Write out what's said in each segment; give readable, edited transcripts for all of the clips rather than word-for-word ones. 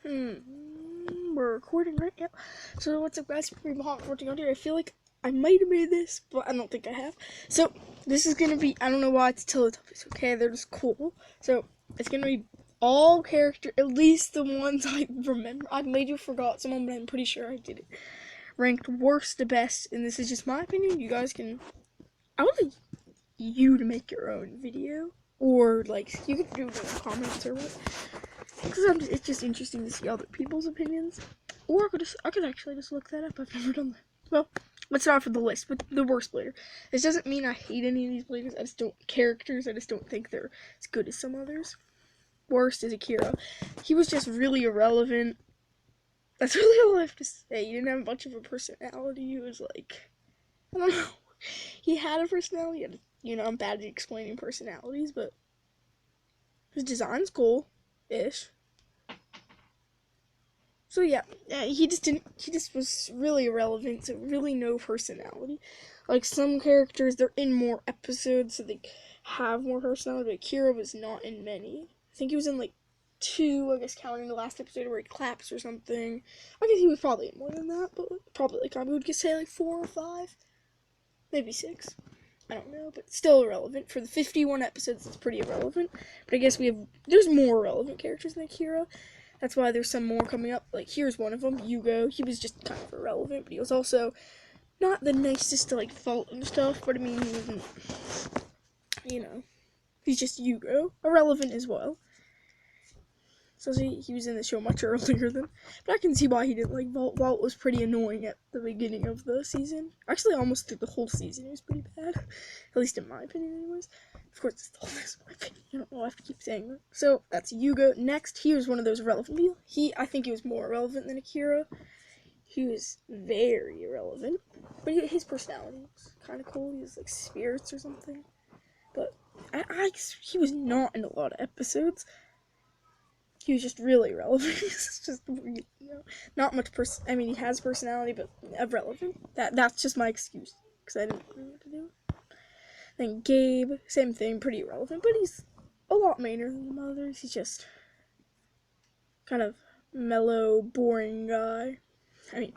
We're recording, right? Yep. So what's up, guys? We're working on here. I feel like I might have made this, but I don't think I have. So this is gonna be, I don't know why it's Teletubbies, okay? They're just cool. So it's gonna be all character, at least the ones I remember. I maybe forgot someone, but I'm pretty sure I did it. Ranked worst to best, and this is just my opinion. You guys can, I would like you to make your own video, or like you can do it in the comments or what. Because it's just interesting to see other people's opinions. Or I could actually just look that up. I've never done that. Well, let's start with the list with the worst Blader. This doesn't mean I hate any of these Bladers. I just don't think they're as good as some others. Worst is Akira. He was just really irrelevant. That's really all I have to say. He didn't have much of a personality. He was like, I don't know. He had a personality. I'm bad at explaining personalities, but his design's cool-ish. So yeah, he just was really irrelevant, so really no personality. Like some characters, they're in more episodes, so they have more personality, but Kira was not in many. I think he was in like 2, I guess counting the last episode where he claps or something. I guess he was probably in more than that, but probably like I would just say like 4 or 5. Maybe 6. I don't know, but still irrelevant. For the 51 episodes, it's pretty irrelevant. But I guess there's more relevant characters than Akira. That's why there's some more coming up. Like, here's one of them, Yugo. He was just kind of irrelevant, but he was also not the nicest to, like, fault and stuff. But, I mean, he wasn't, he's just Yugo. Irrelevant as well. So, see, he was in the show much earlier than... But I can see why he didn't like Vault. Vault was pretty annoying at the beginning of the season. Actually, almost through the whole season, it was pretty bad. At least in my opinion, anyways. Of course, it's always my opinion. I don't know, I have to keep saying that. So, that's Yugo. Next, he was one of those relevant people. I think he was more relevant than Akira. He was very irrelevant. But his personality was kind of cool. He was like spirits or something. But he was not in a lot of episodes. He was just really irrelevant. He's just, not much he has personality, but irrelevant. That's just my excuse, because I didn't know what to do. Then Gabe, same thing, pretty irrelevant, but he's a lot meaner than the others. He's just kind of mellow, boring guy. I mean,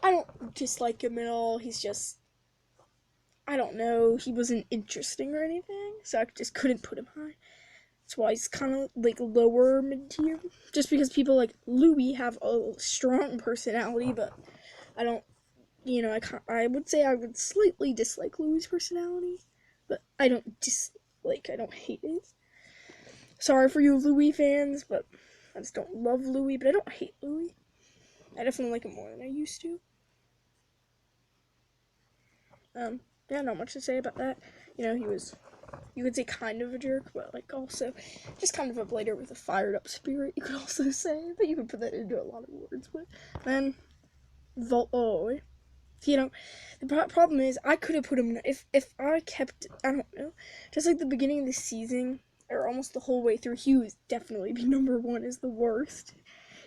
I don't dislike him at all. He's just, I don't know, he wasn't interesting or anything, so I just couldn't put him high. That's why he's kind of like lower mid-tier. Just because people like Louis have a strong personality, but I don't, I would say I would slightly dislike Louis' personality, but I don't hate it. Sorry for you Louis fans, but I just don't love Louis, but I don't hate Louis. I definitely like him more than I used to. Yeah, not much to say about that. He was, you could say kind of a jerk, but like also just kind of a Blader with a fired up spirit, you could also say, but you could put that into a lot of words. But then the problem is I could have put him if I kept, I don't know, just like the beginning of the season or almost the whole way through, he would definitely be number 1 as the worst.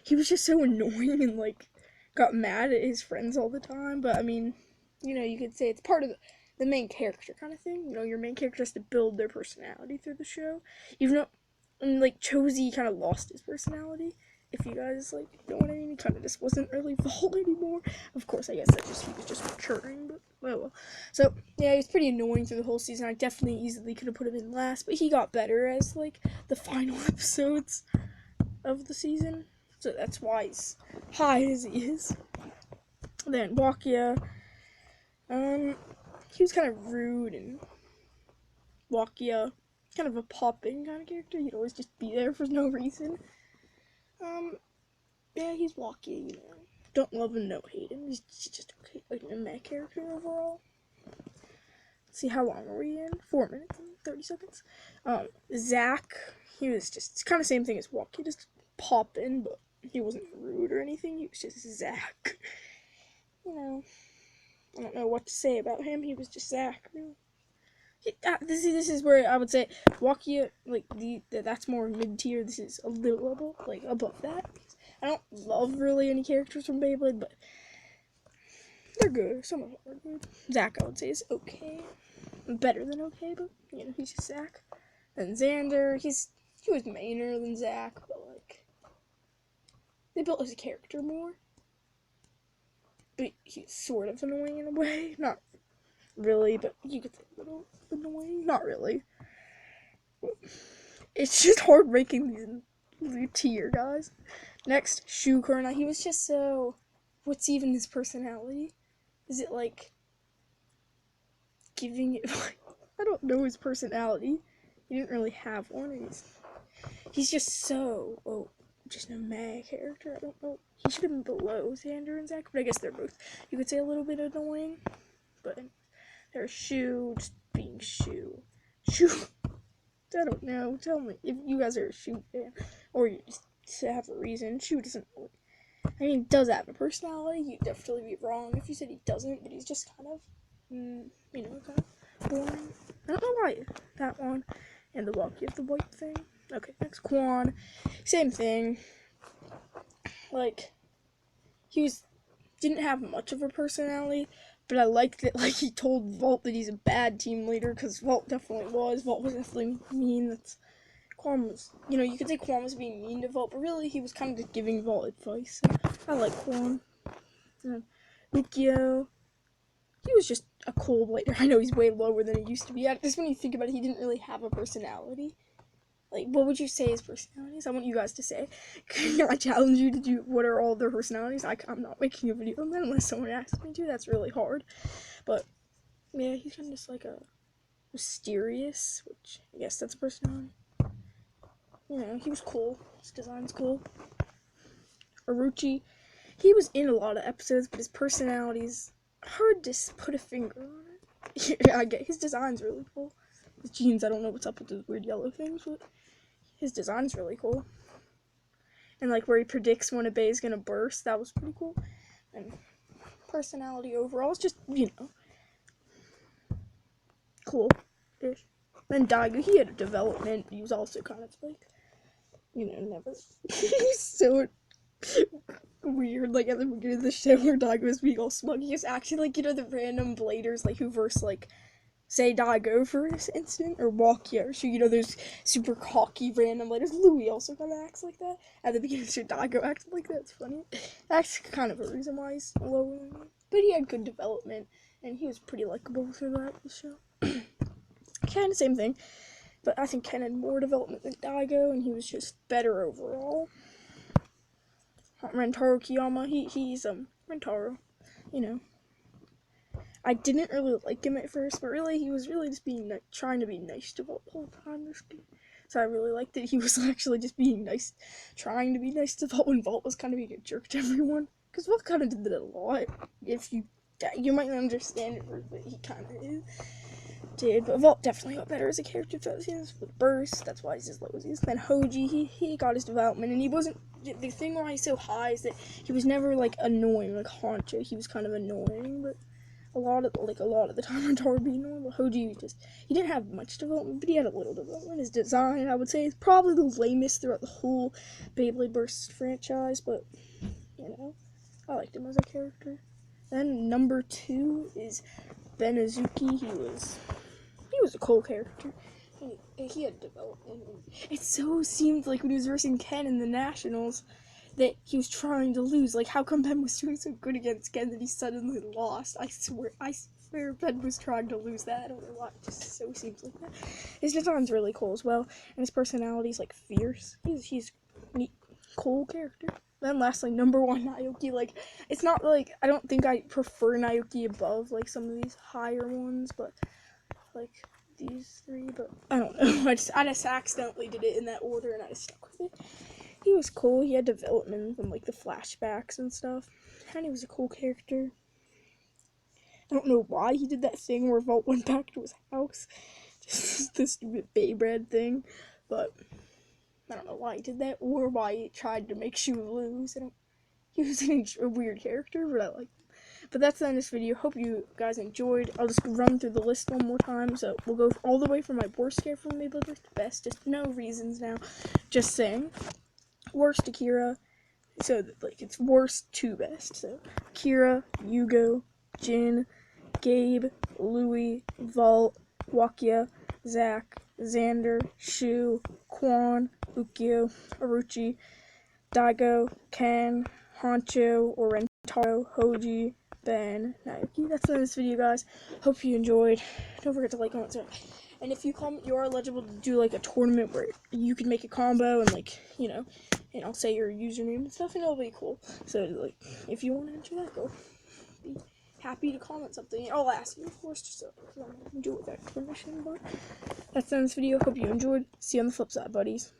He was just so annoying and like got mad at his friends all the time. But I mean, you could say it's part of the main character kind of thing. Your main character has to build their personality through the show. Even though, like, Chozy kind of lost his personality. If you guys, like, know what I mean. He kind of just wasn't really Vault anymore. Of course, I guess he was just maturing, but well. So, yeah, he was pretty annoying through the whole season. I definitely easily could have put him in last, but he got better as, like, the final episodes of the season. So that's why he's high as he is. Then, Wakia. He was kind of rude, and Wakia, kind of a popping kind of character. He'd always just be there for no reason. Yeah, he's Wakia, Don't love him, don't hate him. He's just okay, like a meh character overall. Let's see, how long are we in? 4 minutes and 30 seconds. Zach, he was just kind of same thing as Wakia, just popping, but he wasn't rude or anything. He was just Zach. I don't know what to say about him. He was just Zach. This is where I would say Wakia, like, that's more mid-tier. This is a little above that. I don't love really any characters from Beyblade, but they're good. Some of them are good. Zach, I would say, is okay. Better than okay, but, he's just Zach. Then Xander, he was mainer than Zach, but, like, they built his character more. But he's sort of annoying in a way. Not really, but you could say a little annoying. Not really. It's just hard ranking these tier guys. Next, Shukurna. He was just so... What's even his personality? Is it like... giving it... I don't know his personality. He didn't really have one. He's just so... Oh, just a mad character. I don't know. He should have been below Xander and Zach, but I guess they're both, you could say, a little bit annoying. But there's Shu, just being Shu. Shu... I don't know. Tell me if you guys are a Shu fan, or you just have a reason. Shu doesn't. I mean, he does have a personality. You'd definitely be wrong if you said he doesn't, but he's just kind of, kind of boring. I don't know why that one and the walkie of the white thing. Okay, next Quan, same thing. Like, didn't have much of a personality. But I liked that, like, he told Vault that he's a bad team leader, because Vault definitely was. Vault was definitely mean. Quan was, you could say Quan was being mean to Vault, but really, he was kind of just giving Vault advice. So I like Quan. Ukyo, he was just a cool leader. I know he's way lower than he used to be. Just when you think about it, he didn't really have a personality. Like, what would you say his personalities? I want you guys to say. I challenge you to do what are all their personalities. I'm not making a video on that unless someone asks me to. That's really hard. But, yeah, he's kind of just like a mysterious, which I guess that's a personality. He was cool. His design's cool. Orochi, he was in a lot of episodes, but his personality's hard to put a finger on it. Yeah, I get his design's really cool. His jeans, I don't know what's up with those weird yellow things, but his design's really cool. And, like, where he predicts when a bay is gonna burst, that was pretty cool. And personality overall is just, cool-ish. Then Daigo, he had a development, but he was also kind of, like, never... He's so weird, like, at the beginning of the show where Daigo was being all smug. He was actually, like, the random bladers, like, who verse, like, say Daigo for this instant, or Wakia, or Shu, there's super cocky random letters. Louis also kind of acts like that. At the beginning, so Daigo acted like that. It's funny. That's kind of a reason why he's lower than me. But he had good development, and he was pretty likable throughout the show. Kind of same thing, but I think Ken had more development than Daigo, and he was just better overall. Rentaro Kiyama, he's Rentaro, I didn't really like him at first, but really, he was really just trying to be nice to Vault the whole time. So I really liked that he was actually just being nice, trying to be nice to Vault when Vault was kind of being a jerk to everyone. Because Vault kind of did that a lot. If you might not understand it, but he kind of did. But Vault definitely got better as a character throughout the seasons with Burst. That's why he's as low as he is. Then Hoji, he got his development, and he wasn't. The thing why he's so high is that he was never like annoying like Honcho. He was kind of annoying, but. A lot of the time Rentaro being normal. Hoji he didn't have much development, but he had a little development. His design, I would say, is probably the lamest throughout the whole Beyblade Burst franchise, but, I liked him as a character. Then number 2 is Benazuki. He was a cool character. He had development. It so seemed like when he was versing Ken in the Nationals, that he was trying to lose. Like, how come Ben was doing so good against Ken that he suddenly lost? I swear Ben was trying to lose that. I don't know why. It just so seems like that. His design's really cool as well, and his personality's, like, fierce. He's a neat, cool character. Then lastly, number 1, Naoki. Like, it's not, like, I don't think I prefer Naoki above, like, some of these higher ones, but, like, these 3, but I don't know. I just accidentally did it in that order, and I just stuck with it. He was cool. He had development from, like, the flashbacks and stuff. And he was a cool character. I don't know why he did that thing where Vault went back to his house. Just the stupid Beyblade thing. But I don't know why he did that or why he tried to make Shu lose. He was a weird character, but I like him. But that's the end of this video. Hope you guys enjoyed. I'll just run through the list one more time. So we'll go all the way from my worst character from Beyblade to best. Just no reasons now. Just saying. Worst Akira, so like it's worst to best. So Akira, Yugo, Jin, Gabe, Louis, Vault, Wakia, Zach, Xander, Shu, Quan, Ukyo, Orochi, Daigo, Ken, Honcho, or Rentaro, Hoji, Ben, Naoki. That's the end of this video, guys. Hope you enjoyed. Don't forget to like, comment, subscribe. And if you comment, you are eligible to do like a tournament where you can make a combo and like, you know, and I'll say your username and stuff, and it'll be cool. So like, if you want to enter that, go. Be happy to comment something. I'll ask you, of course, just so I can do it without permission. But that's the end of this video. Hope you enjoyed. See you on the flip side, buddies.